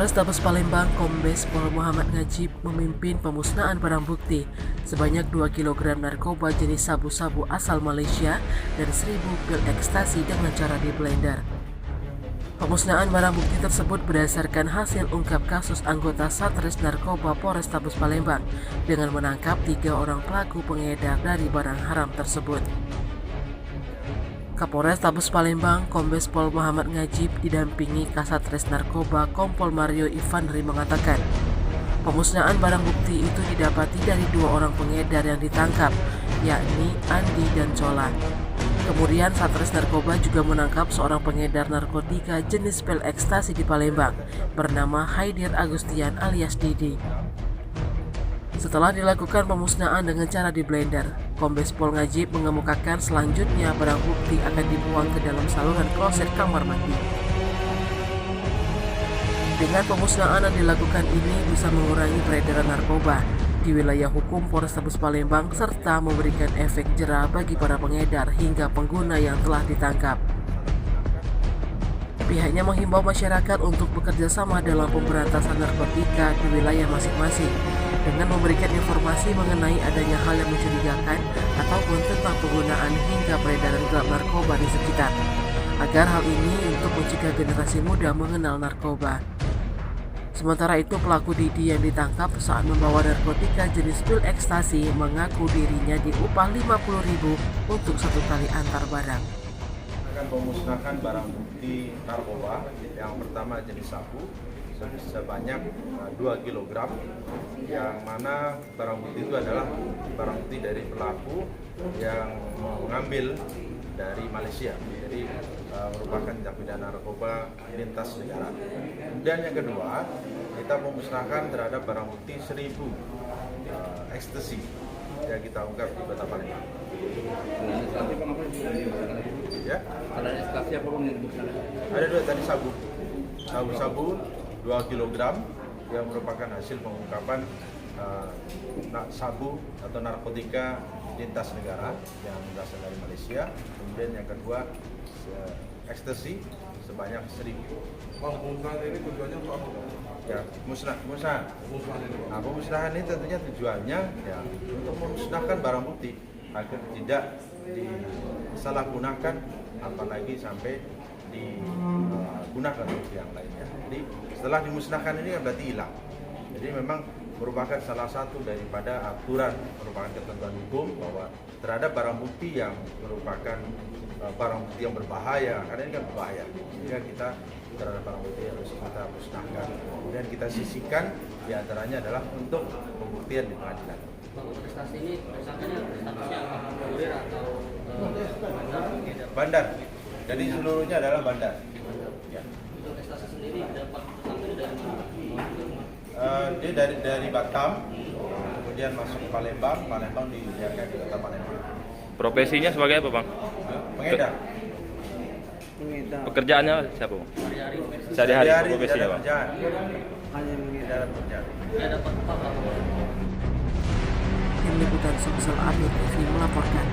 Polrestabes Palembang, Kombes Pol Muhammad Najib memimpin pemusnahan barang bukti sebanyak 2 kg narkoba jenis sabu-sabu asal Malaysia dan 1.000 pil ekstasi dengan cara di blender. Pemusnahan barang bukti tersebut berdasarkan hasil ungkap kasus anggota Satres Narkoba Polrestabes Palembang dengan menangkap 3 orang pelaku pengedar dari barang haram tersebut. Kapolres Tabes Palembang, Kombes Pol Muhammad Najib didampingi Kasatres Narkoba Kompol Mario Ivandri mengatakan, pemusnahan barang bukti itu didapati dari 2 orang pengedar yang ditangkap, yakni Andi dan Cola. Kemudian Satres Narkoba juga menangkap seorang pengedar narkotika jenis pil ekstasi di Palembang, bernama Haidir Agustian alias Didi. Setelah dilakukan pemusnahan dengan cara di blender, Kombes Pol Najib mengemukakan selanjutnya barang bukti akan dibuang ke dalam saluran kloset kamar mandi. Dengan pemusnahan yang dilakukan ini bisa mengurangi peredaran narkoba di wilayah hukum Polrestabes Palembang serta memberikan efek jera bagi para pengedar hingga pengguna yang telah ditangkap. Pihaknya menghimbau masyarakat untuk bekerja sama dalam pemberantasan narkotika di wilayah masing-masing dengan memberikan informasi mengenai adanya hal yang mencurigakan ataupun tentang penggunaan hingga peredaran gelap narkoba di sekitar, agar hal ini untuk mencegah generasi muda mengenal narkoba. Sementara itu, pelaku Didi yang ditangkap saat membawa narkotika jenis pil ekstasi mengaku dirinya diupah 50.000 untuk 1 kali antar barang. Akan memusnahkan barang bukti narkoba yang pertama jenis sabu sebanyak 2 kg, yang mana barang bukti itu adalah barang bukti dari pelaku yang mengambil dari Malaysia, jadi merupakan tindak pidana narkoba lintas negara. Kemudian yang kedua, kita memusnahkan terhadap barang bukti 1.000 ekstasi yang kita ungkap di Kota Palembang. Ya? Ada ekstasi apa bang yang ada 2 tadi sabu-sabu 2 kg yang merupakan hasil pengungkapan sabu atau narkotika lintas negara yang berasal dari Malaysia. Kemudian yang kedua ekstasi sebanyak 1.000. Pemusnahan ini tujuannya untuk apa? Ya, musnah. Nah, pemusnahan ini tentunya tujuannya ya untuk memusnahkan barang bukti agar tidak disalahgunakan, apalagi sampai digunakan untuk yang lainnya. Jadi setelah dimusnahkan ini kan berarti hilang. Jadi memang merupakan salah satu daripada aturan, merupakan ketentuan hukum bahwa terhadap barang bukti yang merupakan barang bukti yang berbahaya, karena ini kan berbahaya, sehingga kita terhadap barang bukti harus kita musnahkan. Kemudian kita sisihkan, diantaranya adalah untuk pembuktian di pengadilan. prestasi ini tersangkanya statusnya kurir atau Bandar. Jadi seluruhnya adalah bandar. Ya. untuk ekstasi sendiri dapat tersangkanya dari mana? Dia dari Batam, kemudian masuk ke Palembang dibiarkan di Kota Palembang. Profesinya sebagai apa, Bang? Pengedar. Pekerjaannya siapa, Bang? Sehari-hari Sehari-hari profesinya, Bang? Hanya mengedar pekerjaan. dia dapat apa bang? Tim Liputan Sumsel Update TV melaporkan.